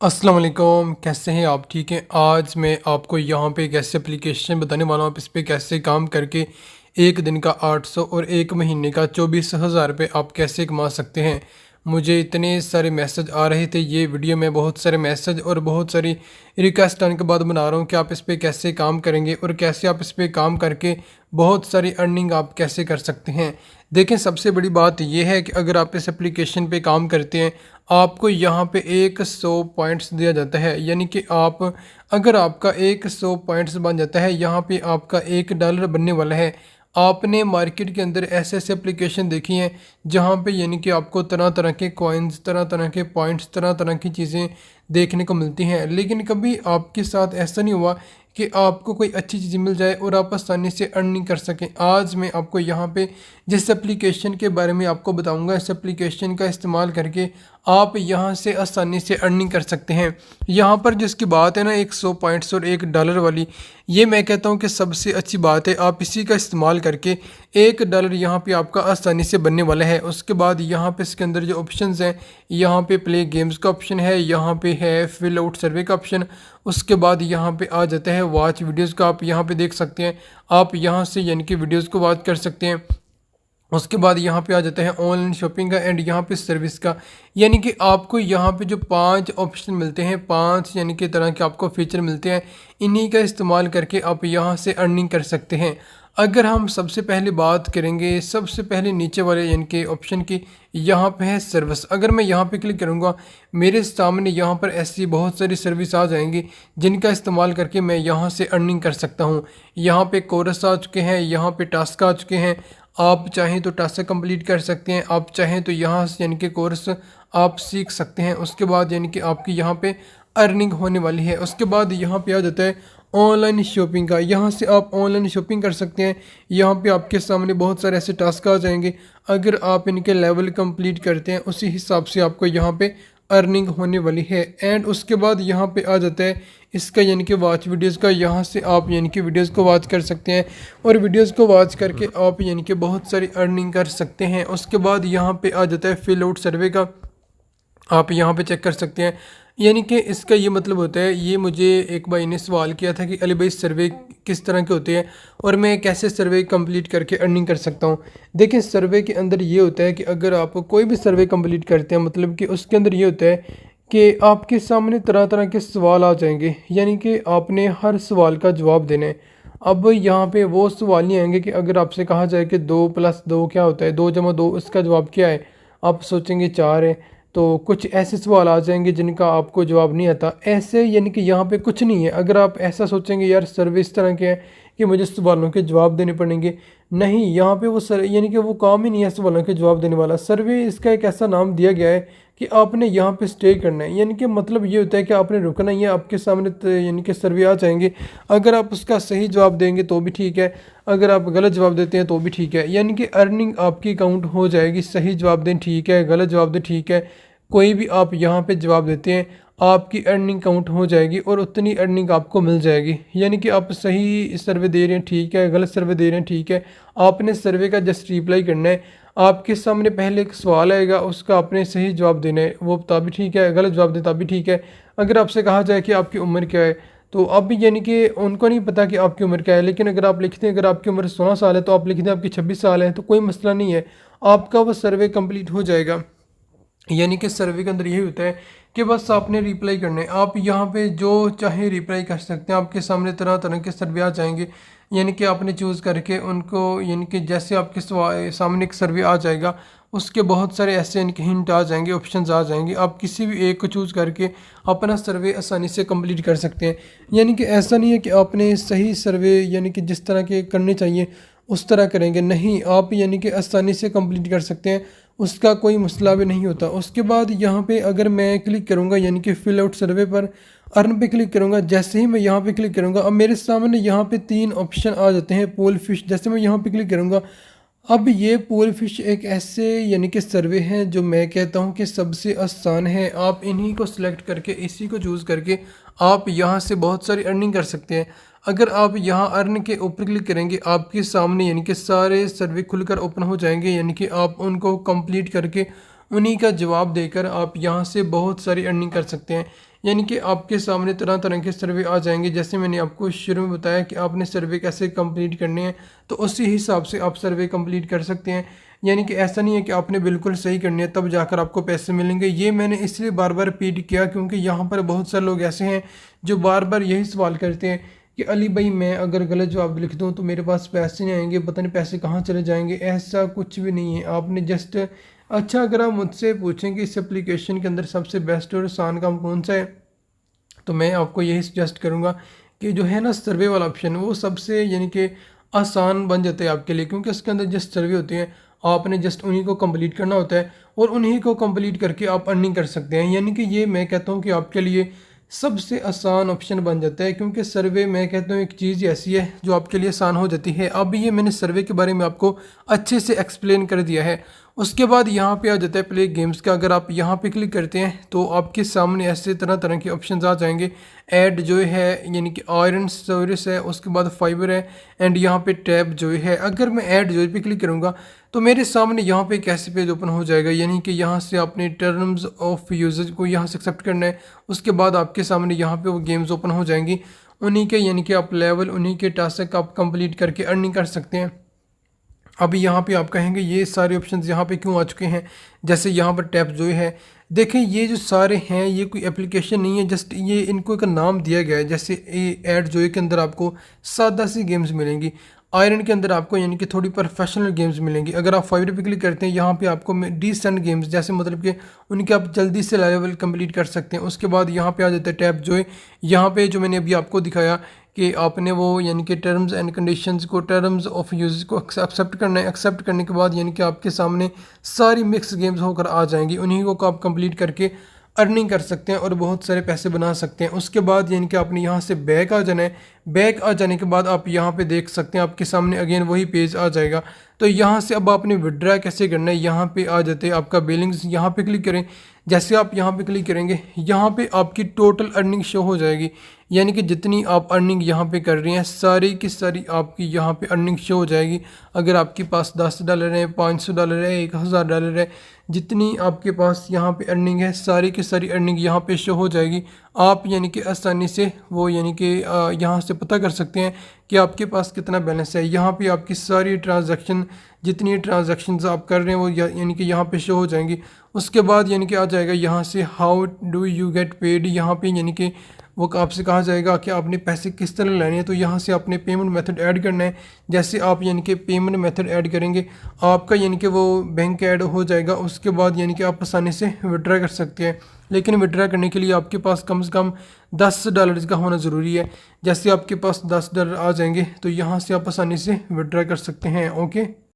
अस्सलाम वालेकुम, कैसे हैं आप? ठीक हैं। आज मैं आपको यहाँ पे एक ऐसी एप्लीकेशन बताने वाला हूँ, आप इस पे कैसे काम करके एक दिन का 800 और एक महीने का 24,000 रुपये आप कैसे कमा सकते हैं। मुझे इतने सारे मैसेज आ रहे थे, ये वीडियो में बहुत सारे मैसेज और बहुत सारी रिक्वेस्ट आने के बाद बना रहा हूँ कि आप इस पे कैसे काम करेंगे और कैसे आप इस पे काम करके बहुत सारी अर्निंग आप कैसे कर सकते हैं। देखें, सबसे बड़ी बात यह है कि अगर आप इस एप्लीकेशन पे काम करते हैं, आपको यहाँ पे 100 पॉइंट्स दिया जाता है। यानी कि आप अगर आपका 100 पॉइंट्स बन जाता है, यहाँ पे आपका $1 बनने वाला है। आपने मार्केट के अंदर ऐसे ऐसे एप्लीकेशन देखी हैं जहाँ पे यानी कि आपको तरह तरह के कॉइन्स, तरह तरह के पॉइंट्स, तरह तरह की चीज़ें देखने को मिलती हैं, लेकिन कभी आपके साथ ऐसा नहीं हुआ कि आपको कोई अच्छी चीज़ मिल जाए और आप आसानी से अर्निंग कर सकें। आज मैं आपको यहाँ पे जिस एप्लीकेशन के बारे में आपको बताऊंगा, इस एप्लीकेशन का इस्तेमाल करके आप यहाँ से आसानी से अर्निंग कर सकते हैं। यहाँ पर जिसकी बात है ना 100 पॉइंट्स और $1 वाली, ये मैं कहता हूँ कि सबसे अच्छी बात है। आप इसी का इस्तेमाल करके $1 यहाँ पे आपका आसानी से बनने वाला है। उसके बाद यहाँ पे इसके अंदर जो ऑप्शंस हैं, यहाँ पे प्ले गेम्स का ऑप्शन है, यहाँ पे है फिल आउट सर्वे का ऑप्शन। उसके बाद यहाँ पे आ जाता है वॉच वीडियोज़ का, आप यहाँ पे देख सकते हैं। आप यहाँ से यानी कि वीडियोज़ को वॉच कर सकते हैं। उसके बाद यहाँ पे आ जाता है ऑनलाइन शॉपिंग का एंड यहाँ पे सर्विस का। यानी कि आपको यहाँ पे जो 5 ऑप्शन मिलते हैं, 5 यानी कि तरह के आपको फीचर मिलते हैं, इन्हीं का इस्तेमाल करके आप यहाँ से अर्निंग कर सकते हैं। अगर हम सबसे पहले बात करेंगे, सबसे पहले नीचे वाले यानी कि ऑप्शन की, यहाँ पे है सर्विस। अगर मैं यहाँ पे क्लिक करूँगा, मेरे सामने यहाँ पर ऐसी बहुत सारी सर्विस आ जाएंगी जिनका इस्तेमाल करके मैं यहाँ से अर्निंग कर सकता हूँ। यहाँ पे कोर्स आ चुके हैं, यहाँ पे टास्क आ चुके हैं। आप चाहें तो टास्क कंप्लीट कर सकते हैं, आप चाहें तो यहाँ से यानी कि कोर्स आप सीख सकते हैं। उसके बाद यानी कि आपकी यहाँ पे अर्निंग होने वाली है। उसके बाद यहाँ पे आ जाता है ऑनलाइन शॉपिंग का। यहाँ से आप ऑनलाइन शॉपिंग कर सकते हैं। यहाँ पे आपके सामने बहुत सारे ऐसे टास्क आ जाएंगे, अगर आप इनके लेवल कंप्लीट करते हैं उसी हिसाब से आपको यहाँ पे अर्निंग होने वाली है। एंड उसके बाद यहाँ पे आ जाता है इसका यानी कि वॉच वीडियोज़ का। यहाँ से आप यानी कि वीडियोज़ को वॉच कर सकते हैं और वीडियोज़ को वॉच करके आप यानी कि बहुत सारी अर्निंग कर सकते हैं। उसके बाद यहाँ पे आ जाता है फिल आउट सर्वे का, आप यहाँ पे चेक कर सकते हैं। यानी कि इसका ये मतलब होता है, ये मुझे एक भाई ने सवाल किया था कि अली भाई सर्वे किस तरह के होते हैं और मैं कैसे सर्वे कंप्लीट करके अर्निंग कर सकता हूँ। देखिए, सर्वे के अंदर ये होता है कि अगर आप कोई भी सर्वे कंप्लीट करते हैं, मतलब कि उसके अंदर ये होता है कि आपके सामने तरह तरह के सवाल आ जाएंगे, यानी कि आपने हर सवाल का जवाब देना है। अब यहाँ पे वो सवाल नहीं आएंगे कि अगर आपसे कहा जाए कि 2+2 क्या होता है, 2+2 इसका जवाब क्या है, आप सोचेंगे 4 है। तो कुछ ऐसे सवाल आ जाएंगे जिनका आपको जवाब नहीं आता। ऐसे यानी कि यहाँ पे कुछ नहीं है। अगर आप ऐसा सोचेंगे यार सर्वे इस तरह के हैं कि मुझे सवालों के जवाब देने पड़ेंगे, नहीं, यहाँ पे वो यानी कि वो काम ही नहीं है सवालों के जवाब देने वाला। सर्वे इसका एक ऐसा नाम दिया गया है कि आपने यहाँ पे स्टे करना है। यानी कि मतलब ये होता है कि आपने रुकना ही है, आपके सामने यानी कि सर्वे आ जाएंगे। अगर आप उसका सही जवाब देंगे तो भी ठीक है, अगर आप गलत जवाब देते हैं तो भी ठीक है। यानी कि अर्निंग आपकी काउंट हो जाएगी। सही जवाब दें ठीक है, गलत जवाब दें ठीक है, कोई भी आप यहाँ पे जवाब देते हैं आपकी अर्निंग काउंट हो जाएगी और उतनी अर्निंग आपको मिल जाएगी। यानी कि आप सही सर्वे दे रहे हैं ठीक है, गलत सर्वे दे रहे हैं ठीक है, आपने सर्वे का जस्ट रिप्लाई करना है। आपके सामने पहले एक सवाल आएगा, उसका आपने सही जवाब देना है, वो तभी ठीक है, गलत जवाब दें तभी ठीक है। अगर आपसे कहा जाए कि आपकी उम्र क्या है, तो अब यानी कि उनको नहीं पता कि आपकी उम्र क्या है, लेकिन अगर आप लिखते हैं अगर आपकी उम्र 16 साल है तो आप लिख दें आपकी 26 साल है, तो कोई मसला नहीं है, आपका वो सर्वे कंप्लीट हो जाएगा। यानी कि सर्वे के अंदर यही होता है कि बस आपने रिप्लाई करना है। आप यहाँ पे जो चाहे रिप्लाई कर सकते हैं। आपके सामने तरह तरह के सर्वे आ जाएंगे, यानी कि आपने चूज़ करके उनको, यानी कि जैसे आपके सामने एक सर्वे आ जाएगा, उसके बहुत सारे ऐसे यानी कि हिंट आ जाएंगे, ऑप्शंस आ जाएंगे, आप किसी भी एक को चूज़ करके अपना सर्वे आसानी से कंप्लीट कर सकते हैं। यानी कि ऐसा नहीं है कि आपने सही सर्वे यानी कि जिस तरह के करने चाहिए उस तरह करेंगे, नहीं, आप यानी कि आसानी से कंप्लीट कर सकते हैं, उसका कोई मसला भी नहीं होता। उसके बाद यहाँ पे अगर मैं क्लिक करूँगा यानी कि फिल आउट सर्वे पर अर्न पे क्लिक करूँगा, जैसे ही मैं यहाँ पे क्लिक करूँगा अब मेरे सामने यहाँ पे 3 ऑप्शन आ जाते हैं पूल फिश। जैसे मैं यहाँ पे क्लिक करूँगा, अब ये पूल फिश एक ऐसे यानी कि सर्वे हैं जो मैं कहता हूँ कि सबसे आसान है। आप इन्हीं को सिलेक्ट करके, इसी को चूज़ करके आप यहाँ से बहुत सारी अर्निंग कर सकते हैं। अगर आप यहाँ अर्न के ऊपर क्लिक करेंगे, आपके सामने यानी कि सारे सर्वे खुलकर ओपन हो जाएंगे। यानी कि आप उनको कंप्लीट करके उन्हीं का जवाब देकर आप यहाँ से बहुत सारी अर्निंग कर सकते हैं। यानी कि आपके सामने तरह तरह के सर्वे आ जाएंगे। जैसे मैंने आपको शुरू में बताया कि आपने सर्वे कैसे कंप्लीट करने हैं, तो उसी हिसाब से आप सर्वे कंप्लीट कर सकते हैं। यानी कि ऐसा नहीं है कि आपने बिल्कुल सही करनी है तब जाकर आपको पैसे मिलेंगे। ये मैंने इसलिए बार बार रिपीट किया क्योंकि यहाँ पर बहुत सारे लोग ऐसे हैं जो बार बार यही सवाल करते हैं कि अली भाई मैं अगर गलत जवाब लिख दूँ तो मेरे पास पैसे नहीं आएंगे, पता नहीं पैसे कहाँ चले जाएंगे। ऐसा कुछ भी नहीं है। आपने जस्ट अच्छा, अगर आप मुझसे पूछें कि इस एप्लीकेशन के अंदर सबसे बेस्ट और आसान काम कौन सा है, तो मैं आपको यही सजेस्ट करूँगा कि जो है ना सर्वे वाला ऑप्शन, वो सबसे यानी कि आसान बन जाता है आपके लिए, क्योंकि उसके अंदर जस्ट सर्वे होते हैं, आपने जस्ट उन्हीं को कंप्लीट करना होता है और उन्हीं को कंप्लीट करके आप अर्निंग कर सकते हैं। यानी कि ये मैं कहता हूँ कि आपके लिए सबसे आसान ऑप्शन बन जाता है, क्योंकि सर्वे मैं कहता हूँ एक चीज़ ऐसी है जो आपके लिए आसान हो जाती है। अब ये मैंने सर्वे के बारे में आपको अच्छे से एक्सप्लेन कर दिया है। उसके बाद यहाँ पे आ जाता है प्ले गेम्स का। अगर आप यहाँ पे क्लिक करते हैं तो आपके सामने ऐसे तरह तरह के ऑप्शंस आ जाएंगे। ऐड जो है यानी कि आयरन सर्विस है, उसके बाद फाइबर है, एंड यहाँ पे टैब जो है। अगर मैं ऐड जो पे क्लिक करूँगा तो मेरे सामने यहाँ पे एक ऐसे पेज ओपन हो जाएगा। यानी कि यहाँ से आपने टर्म्स ऑफ यूजेज को यहाँ से एक्सेप्ट करना है। उसके बाद आपके सामने यहाँ पे वो गेम्स ओपन हो जाएंगी, उन्हीं के यानी कि आप लेवल, उन्हीं के टास्क आप कंप्लीट करके अर्निंग कर सकते हैं। अभी यहाँ पे आप कहेंगे ये सारे ऑप्शंस यहाँ पे क्यों आ चुके हैं। जैसे यहाँ पर टैप जो है, देखें ये जो सारे हैं ये कोई एप्लीकेशन नहीं है, जस्ट ये इनको एक नाम दिया गया है। जैसे ऐड जो के अंदर आपको सादा सी गेम्स मिलेंगी, आयरन के अंदर आपको यानी कि थोड़ी प्रोफेशनल गेम्स मिलेंगी। अगर आप फाइवर पे क्लिक करते हैं यहाँ पे आपको डिसेंट गेम्स, जैसे मतलब कि उनके आप जल्दी से लेवल कंप्लीट कर सकते हैं। उसके बाद यहाँ पे आ जाता है टैब जो है। यहाँ पे जो मैंने अभी आपको दिखाया कि आपने वो यानी कि टर्म्स एंड कंडीशंस को, टर्म्स ऑफ यूज को एक्सेप्ट करना है। एक्सेप्ट करने के बाद यानी कि आपके सामने सारी मिक्स गेम्स होकर आ जाएंगी, उन्हीं को आप कंप्लीट करके अर्निंग कर सकते हैं और बहुत सारे पैसे बना सकते हैं। उसके बाद यानी कि आपने यहाँ से बैक आ जाना है। बैक आ जाने के बाद आप यहाँ पे देख सकते हैं आपके सामने अगेन वही पेज आ जाएगा। तो यहाँ से अब आपने विड्रा कैसे करना है, यहाँ पे आ जाते हैं आपका बिलिंग्स। यहाँ पे क्लिक करें। जैसे आप यहाँ पे क्लिक करेंगे यहाँ पे आपकी टोटल अर्निंग शो हो जाएगी। यानी कि जितनी आप अर्निंग यहाँ पे कर रही हैं सारी की सारी आपकी यहाँ पे अर्निंग शो हो जाएगी। अगर आपके पास $10 है, $500 है, $1000 है, जितनी आपके पास यहाँ पे अर्निंग है सारी की सारी अर्निंग यहाँ पे शो हो जाएगी। आप यानी कि आसानी से वो यानी कि यहाँ से पता कर सकते हैं कि आपके पास कितना बैलेंस है। यहाँ पे आपकी सारी ट्रांजैक्शन, जितनी ट्रांजैक्शंस आप कर रहे हैं वो यानी कि यहाँ पे शो हो जाएंगी। उसके बाद यानी कि आ जाएगा यहाँ से how do you get paid. यहाँ पे यानी कि वो आपसे कहा जाएगा कि आपने पैसे किस तरह लेने हैं। तो यहाँ से आपने पेमेंट मेथड ऐड करना है। जैसे आप यानी कि पेमेंट मेथड ऐड करेंगे आपका यानी कि वो बैंक ऐड हो जाएगा। उसके बाद यानी कि आप आसानी से विड्रा कर सकते हैं। लेकिन विड्रा करने के लिए आपके पास कम से कम $10 का होना ज़रूरी है। जैसे आपके पास $10 आ जाएंगे तो यहाँ से आप आसानी से विड्रा कर सकते हैं। ओके।